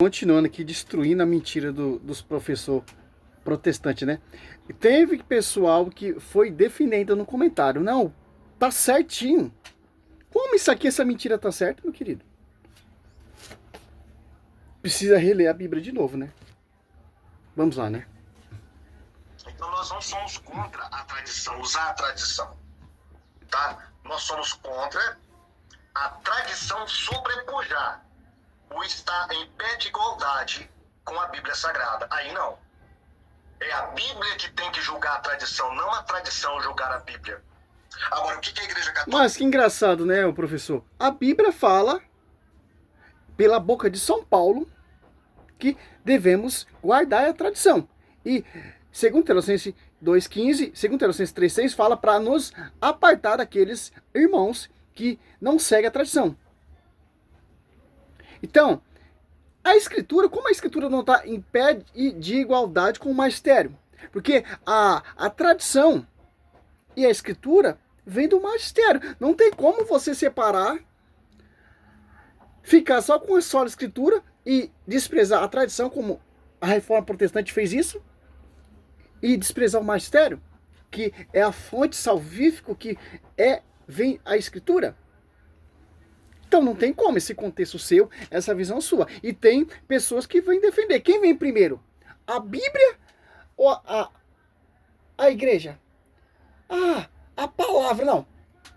Continuando aqui, destruindo a mentira dos professores protestantes, né? Teve pessoal que foi defendendo no comentário. Não, tá certinho. Como isso aqui, essa mentira tá certa, meu querido? Precisa reler a Bíblia de novo, né? Vamos lá, né? Então nós não somos contra a tradição, usar a tradição, tá? Nós somos contra a tradição sobrepujar ou estar em pé de igualdade com a Bíblia Sagrada. Aí não. É a Bíblia que tem que julgar a tradição, não a tradição julgar a Bíblia. Agora, o que a Igreja Católica... Mas que engraçado, né, o professor? A Bíblia fala, pela boca de São Paulo, que devemos guardar a tradição. E, segundo Tessalonicenses 2,15, segundo Tessalonicenses 3,6, fala para nos apartar daqueles irmãos que não seguem a tradição. Então, a Escritura, como a Escritura não está em pé de igualdade com o magistério? Porque a tradição e a Escritura vem do magistério. Não tem como você separar, ficar só com a só Escritura e desprezar a tradição, como a Reforma Protestante fez isso, e desprezar o magistério, que é a fonte salvífica, que vem a Escritura. Então não tem como esse contexto seu, essa visão sua. E tem pessoas que vêm defender. Quem vem primeiro? A Bíblia ou a igreja? Ah, a palavra. Não.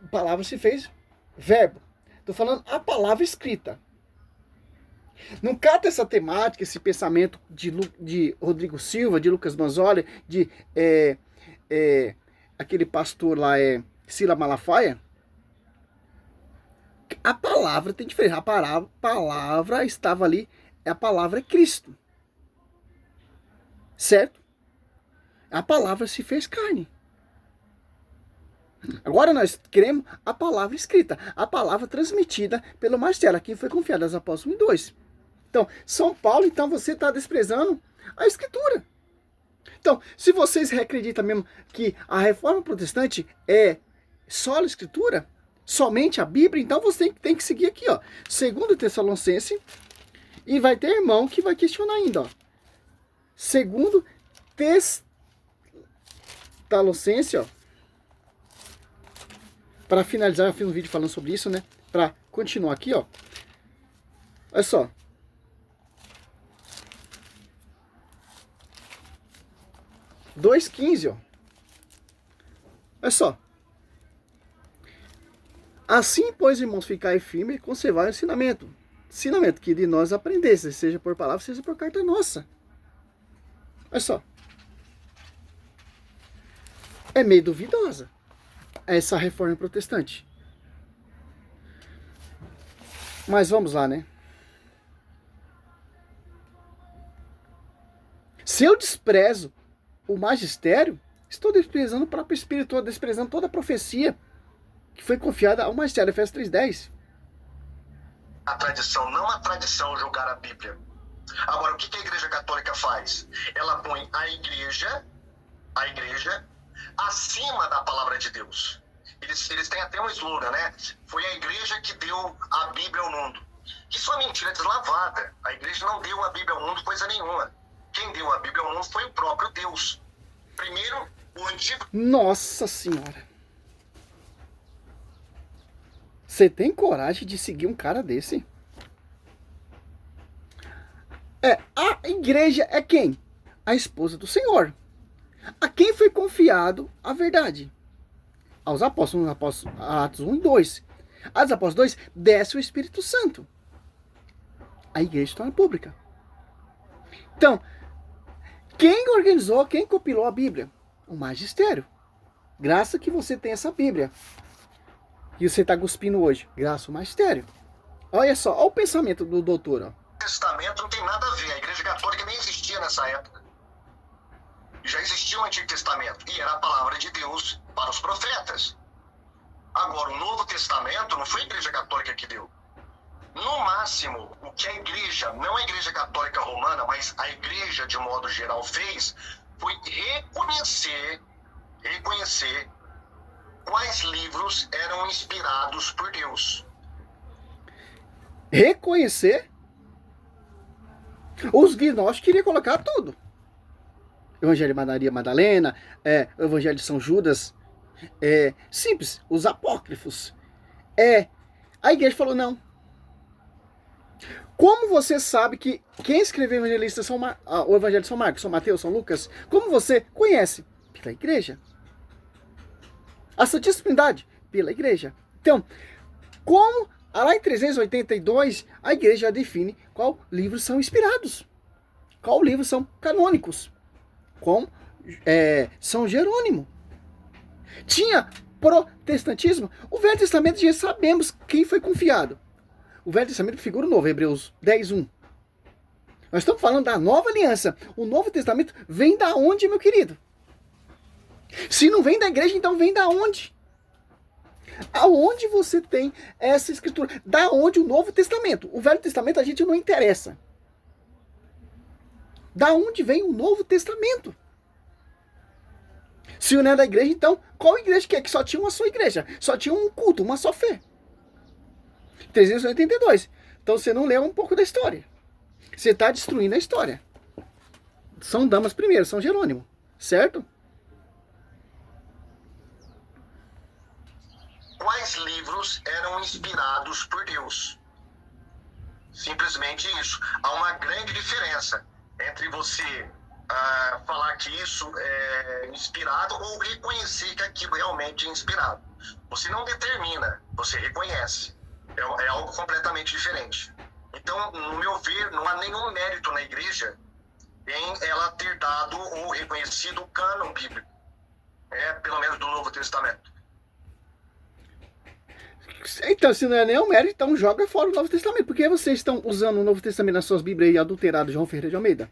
A palavra se fez verbo. Estou falando a palavra escrita. Não cata essa temática, esse pensamento de Rodrigo Silva, de Lucas Manzoli, de aquele pastor lá, Sila Malafaia. A palavra tem diferença. A palavra estava ali, a palavra é Cristo. Certo? A palavra se fez carne. Agora nós queremos a palavra escrita, a palavra transmitida pelo magistério, a quem foi confiada aos apóstolos 1:2. Então, São Paulo, então você está desprezando a Escritura. Então, se vocês acreditam mesmo que a Reforma Protestante é só a Escritura, somente a Bíblia, então você tem que seguir aqui, ó, 2 Tessalonicenses, e vai ter irmão que vai questionar ainda, ó. 2 Tessalonicenses, ó. Para finalizar, eu fiz um vídeo falando sobre isso, né? Para continuar aqui, ó. Olha só. Dois 15, ó. Olha só. Assim, pois, irmãos, ficai firme e conservar o ensinamento. Ensinamento que de nós aprendesse, seja por palavra, seja por carta nossa. Olha só. É meio duvidosa essa reforma protestante. Mas vamos lá, né? Se eu desprezo o magistério, estou desprezando o próprio Espírito, estou desprezando toda a profecia que foi confiada ao magistério, Efésios 3:10. A tradição, não a tradição julgar a Bíblia. Agora, o que a Igreja Católica faz? Ela põe a igreja acima da palavra de Deus. Eles têm até um slogan, né? Foi a igreja que deu a Bíblia ao mundo. Isso é mentira deslavada. A igreja não deu a Bíblia ao mundo coisa nenhuma. Quem deu a Bíblia ao mundo foi o próprio Deus. Primeiro, o antigo... Nossa Senhora. Você tem coragem de seguir um cara desse? A igreja é quem? A esposa do Senhor. A quem foi confiado a verdade? Aos apóstolos, Atos 1 e 2. Atos apóstolos 2, desce o Espírito Santo. A igreja torna pública. Então, quem organizou, quem compilou a Bíblia? O magistério. Graças que você tem essa Bíblia. E você está cuspindo hoje. Graças ao magistério. Olha só, olha o pensamento do doutor. Ó. O Testamento não tem nada a ver. A Igreja Católica nem existia nessa época. Já existia o Antigo Testamento. E era a palavra de Deus para os profetas. Agora, o Novo Testamento não foi a Igreja Católica que deu. No máximo, o que a Igreja, não a Igreja Católica Romana, mas a Igreja de modo geral fez, foi reconhecer quais livros eram inspirados por Deus. Reconhecer? Os gnósticos queriam colocar tudo. Evangelho de Maria Madalena, o Evangelho de São Judas, simples, os apócrifos. A igreja falou não. Como você sabe que quem escreveu o Evangelho de São Marcos, São Mateus, São Lucas, como você conhece? Pela igreja. A Santíssima Trindade? Pela igreja. Então, como lá em 382, a igreja já define qual livros são inspirados, qual livros são canônicos, com São Jerônimo. Tinha protestantismo. O Velho Testamento já sabemos quem foi confiado. O Velho Testamento figura o Novo, Hebreus 10:1. Nós estamos falando da Nova Aliança. O Novo Testamento vem da onde, meu querido? Se não vem da igreja, então vem da onde? Aonde você tem essa escritura? Da onde o Novo Testamento? O Velho Testamento a gente não interessa. Da onde vem o Novo Testamento? Se não é da igreja, então, qual igreja que é? Que só tinha uma só igreja. Só tinha um culto, uma só fé. 382. Então você não leu um pouco da história. Você está destruindo a história. São Damas primeiro, São Jerônimo. Certo? Quais livros eram inspirados por Deus? Simplesmente isso. Há uma grande diferença entre você falar que isso é inspirado ou reconhecer que aquilo realmente é inspirado. Você não determina, você reconhece. É algo completamente diferente. Então, no meu ver, não há nenhum mérito na igreja em ela ter dado ou reconhecido o cânon bíblico, pelo menos do Novo Testamento. Então, se não é nenhum mérito, então joga fora o Novo Testamento. Por que vocês estão usando o Novo Testamento nas suas Bíblias aí adulteradas, João Ferreira de Almeida?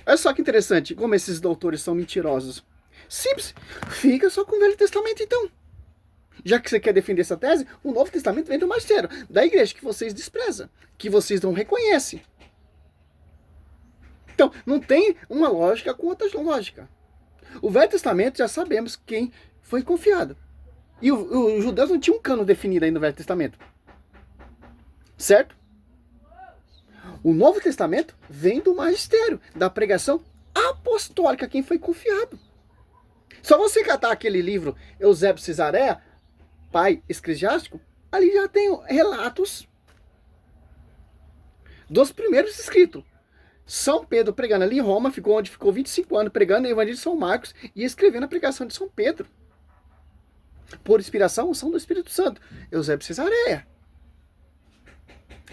Olha só que interessante, como esses doutores são mentirosos. Simples, fica só com o Velho Testamento então. Já que você quer defender essa tese, o Novo Testamento vem do magistério, da igreja que vocês desprezam, que vocês não reconhecem. Então, não tem uma lógica com outra lógica. O Velho Testamento já sabemos quem foi confiado. E os judeus não tinham um cano definido aí no Velho Testamento. Certo? O Novo Testamento vem do magistério, da pregação apostólica, quem foi confiado. Só você catar aquele livro Eusébio Cesareia, pai eclesiástico, ali já tem relatos dos primeiros escritos. São Pedro pregando ali em Roma, onde ficou 25 anos pregando o Evangelho de São Marcos e escrevendo a pregação de São Pedro. Por inspiração, unção do Espírito Santo. Eusébio Cesareia.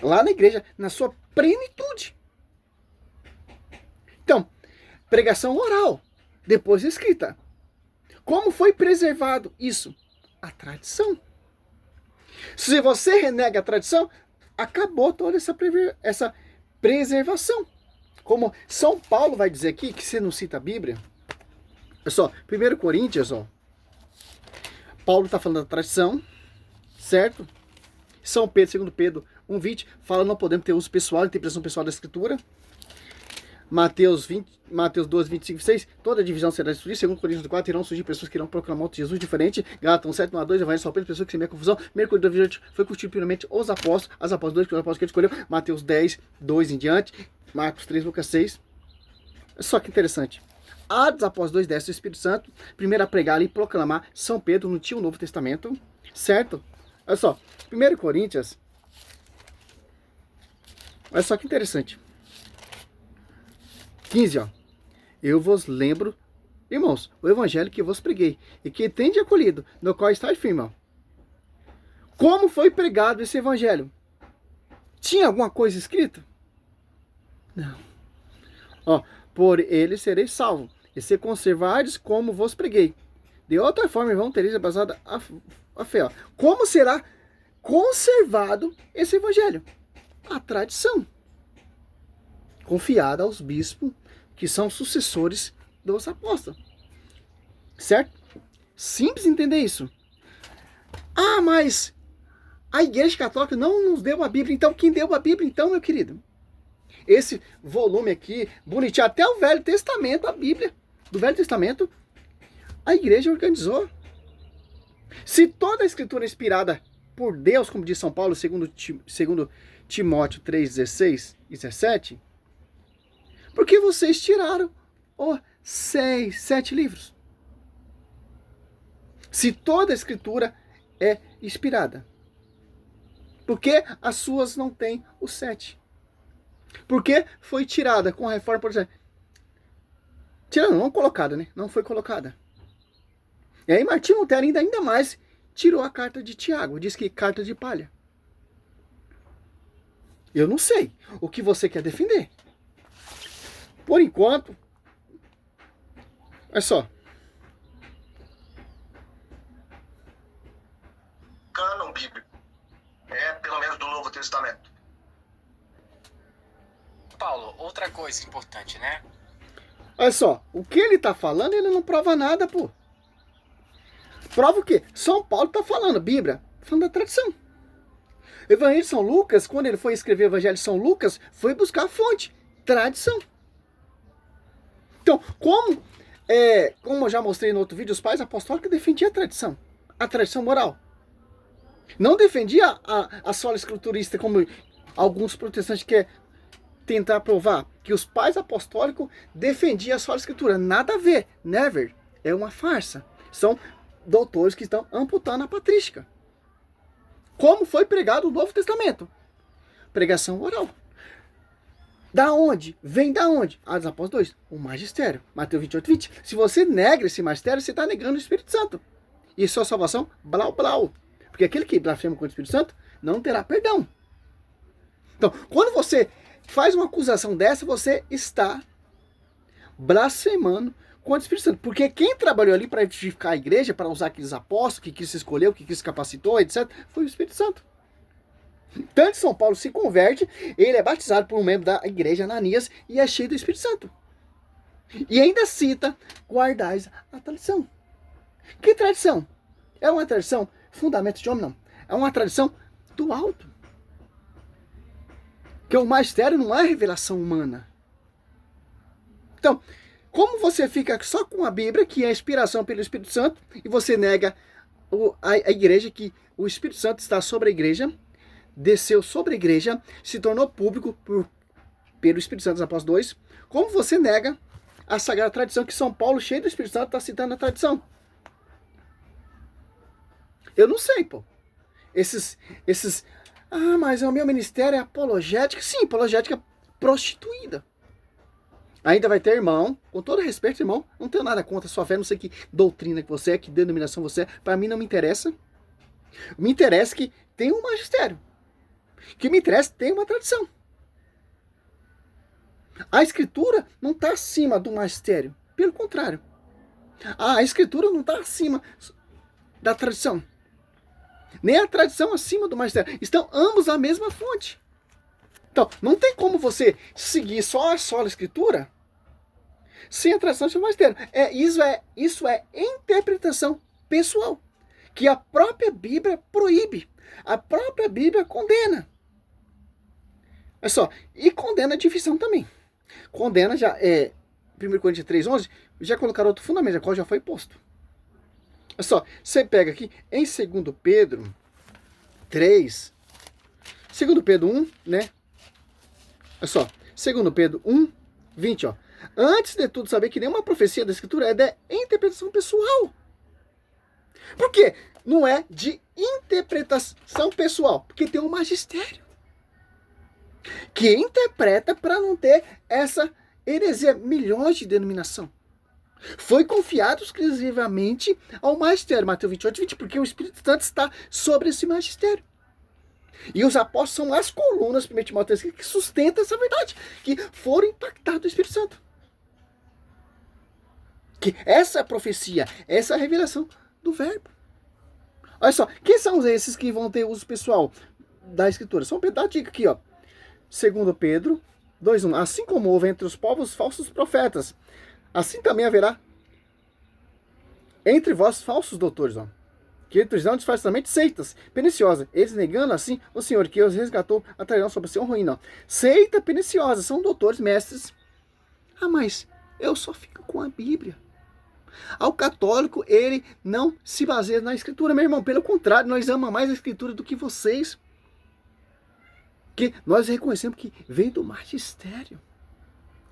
Lá na igreja, na sua plenitude. Então, pregação oral, depois escrita. Como foi preservado isso? A tradição. Se você renega a tradição, acabou toda essa preservação. Como São Paulo vai dizer aqui, que você não cita a Bíblia. Olha só, 1 Coríntios, Paulo está falando da tradição, certo? São Pedro, 2 Pedro 1,20, fala não podemos ter uso pessoal, interpretação pessoal da Escritura. Mateus 12, 25, 6, toda divisão será destruída. 2 Coríntios 4, irão surgir pessoas que irão proclamar outro Jesus diferente. Gálatas 7, 1 a 2, Evangelho de São Pedro, pessoas que semeiam confusão. 1 Coríntios 2, foi constituído primeiramente os apóstolos, as apóstolos 2, que os apóstolos que ele escolheu. Mateus 10, 2 em diante. Marcos 3, Lucas 6. Só que interessante. Atos após 2 desce o Espírito Santo, primeiro a pregar e proclamar. São Pedro não tinha o Novo Testamento, certo? Olha só, 1 Coríntios, olha só que interessante. 15, eu vos lembro, irmãos, o evangelho que vos preguei, e que tende acolhido, no qual está firme. Como foi pregado esse evangelho? Tinha alguma coisa escrita? Não. Por ele sereis salvos, e se conservardes como vos preguei. De outra forma, irmão, tereis basada a fé. Como será conservado esse evangelho? A tradição. Confiada aos bispos, que são sucessores dos apóstolos. Certo? Simples entender isso. Ah, mas a Igreja Católica não nos deu a Bíblia. Então, quem deu a Bíblia, então, meu querido? Esse volume aqui, bonitinho, até o Velho Testamento, a Bíblia do Velho Testamento, a igreja organizou. Se toda a escritura é inspirada por Deus, como diz São Paulo, segundo Timóteo 3,16 e 17? Porque vocês tiraram 7 livros. Se toda a escritura é inspirada, por que as suas não têm os 7? Por que foi tirada com a reforma protestante? Tirando, não colocada, né? Não foi colocada. E aí Martinho Lutero ainda mais tirou a carta de Tiago. Diz que carta de palha. Eu não sei o que você quer defender. Por enquanto, é só. Cânon bíblico. Pelo menos do Novo Testamento. Paulo, outra coisa importante, né? Olha só, o que ele tá falando, ele não prova nada, pô. Prova o quê? São Paulo tá falando, Bíblia, falando da tradição. Evangelho de São Lucas, quando ele foi escrever o Evangelho de São Lucas, foi buscar a fonte, tradição. Então, como eu já mostrei no outro vídeo, os pais apostólicos defendiam a tradição moral. Não defendia a sola escriturista, como alguns protestantes querem tentar provar, que os pais apostólicos defendiam a sola escritura. Nada a ver, never. É uma farsa. São doutores que estão amputando a patrística. Como foi pregado o Novo Testamento? Pregação oral. Da onde? Vem da onde? Atos Apóstolos 2. O magistério. Mateus 28:20. Se você nega esse magistério, você está negando o Espírito Santo. E sua salvação, blau, blau. Porque aquele que blasfema contra o Espírito Santo não terá perdão. Então, quando você faz uma acusação dessa, você está blasfemando contra o Espírito Santo. Porque quem trabalhou ali para edificar a igreja, para usar aqueles apóstolos, que se escolheu, que se capacitou, etc., foi o Espírito Santo. Tanto São Paulo se converte, ele é batizado por um membro da igreja, Ananias, e é cheio do Espírito Santo. E ainda cita, guardais a tradição. Que tradição? É uma tradição fundamento de homem, não. É uma tradição do alto. Que o magistério não é revelação humana. Então, como você fica só com a Bíblia, que é a inspiração pelo Espírito Santo, e você nega a igreja, que o Espírito Santo está sobre a igreja, desceu sobre a igreja, se tornou público pelo Espírito Santo dos Apóstolos 2, como você nega a sagrada tradição que São Paulo, cheio do Espírito Santo, está citando a tradição? Eu não sei, pô. Mas o meu ministério é apologética. Sim, apologética prostituída. Ainda vai ter irmão, com todo respeito, irmão, não tenho nada contra a sua fé, não sei que doutrina que você é, que denominação você é, para mim não me interessa. Me interessa que tem um magistério. Que me interessa que tem uma tradição. A escritura não está acima do magistério. Pelo contrário. A escritura não está acima da tradição. Nem a tradição acima do magistério. Estão ambos a mesma fonte. Então, não tem como você seguir só a sola escritura sem a tradição do magistério. Isso é interpretação pessoal. Que a própria Bíblia proíbe. A própria Bíblia condena. Olha só. E condena a divisão também. Condena já 1 Coríntios 3:11, já colocaram outro fundamento, qual já foi posto. Olha só, você pega aqui em 2 Pedro 3, 2 Pedro 1, né? Olha só, 2 Pedro 1, 20, ó. Antes de tudo, saber que nenhuma profecia da Escritura é de interpretação pessoal. Por quê? Não é de interpretação pessoal, porque tem um magistério que interpreta para não ter essa heresia, milhões de denominação. Foi confiado exclusivamente ao magistério, Mateus 28:20, porque o Espírito Santo está sobre esse magistério. E os apóstolos são as colunas, 1 Timóteo 3, que sustentam essa verdade, que foram impactados do Espírito Santo. Que essa profecia, essa revelação do verbo. Olha só, quem são esses que vão ter uso pessoal da Escritura? Só um pedaço dica aqui, ó. 2 Pedro 2:1. Assim como houve entre os povos falsos profetas, assim também haverá entre vós falsos doutores, ó, que introduzirão disfarçadamente seitas perniciosas, eles negando assim o Senhor que os resgatou, atrairão sobre si um ruína. Ó. Seita perniciosa, são doutores, mestres. Mas eu só fico com a Bíblia. Ao católico, ele não se baseia na Escritura, meu irmão. Pelo contrário, nós amamos mais a Escritura do que vocês. Que nós reconhecemos que vem do magistério.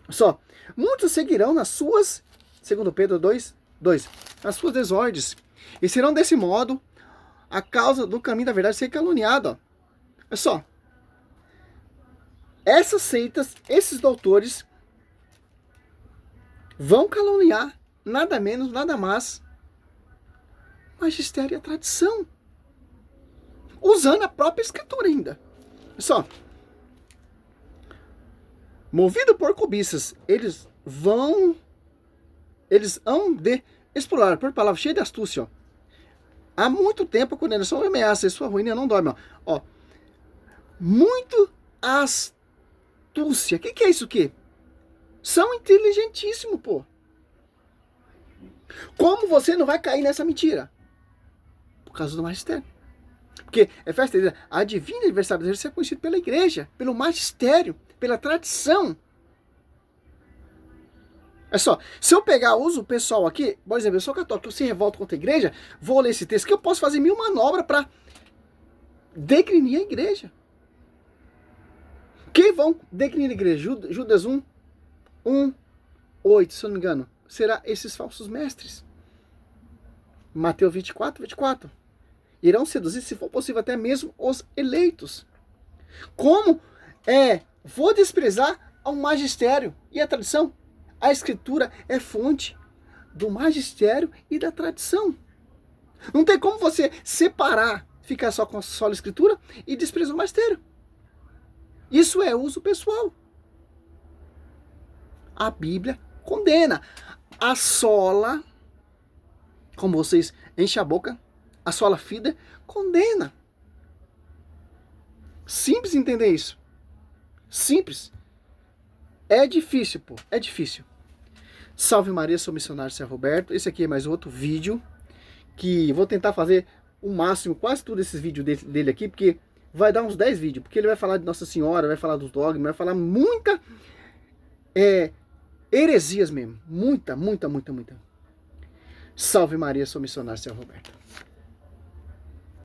Só, muitos seguirão nas suas, segundo Pedro 2, nas suas desordens, e serão desse modo a causa do caminho da verdade ser caluniado. Ó. É só, essas seitas, esses doutores, vão caluniar nada menos, nada mais, magistério e a tradição, usando a própria escritura ainda. É só, movido por cobiças, eles hão de explorar, por palavra cheia de astúcia, ó. Há muito tempo a condenação ameaça, e sua ruína não dorme, ó. Muito astúcia. O que é isso aqui? São inteligentíssimos, pô. Como você não vai cair nessa mentira? Por causa do magistério. Porque Efésios diz, a divina adversário de Deus é conhecido pela igreja, pelo magistério, pela tradição. É só, se eu pegar, uso o pessoal aqui, por exemplo, eu sou católico, eu se revolto contra a igreja, vou ler esse texto, que eu posso fazer 1000 manobras para degrinir a igreja. Quem vão degrinir a igreja? Judas 8, se eu não me engano, será esses falsos mestres. Mateus 24. Irão seduzir, se for possível, até mesmo os eleitos. Como vou desprezar ao magistério e a tradição? A escritura é fonte do magistério e da tradição. Não tem como você separar, ficar só com a sola escritura e desprezar o magistério. Isso é uso pessoal. A Bíblia condena. A sola, como vocês enchem a boca, a sola fide, condena. Simples entender isso. Simples. É difícil, pô. É difícil. Salve Maria, sou missionário São Roberto. Esse aqui é mais outro vídeo que vou tentar fazer o máximo, quase todos esses vídeos dele aqui, porque vai dar uns 10 vídeos, porque ele vai falar de Nossa Senhora, vai falar dos dogmas, vai falar muita heresias mesmo. Muita. Salve Maria, sou missionário São Roberto.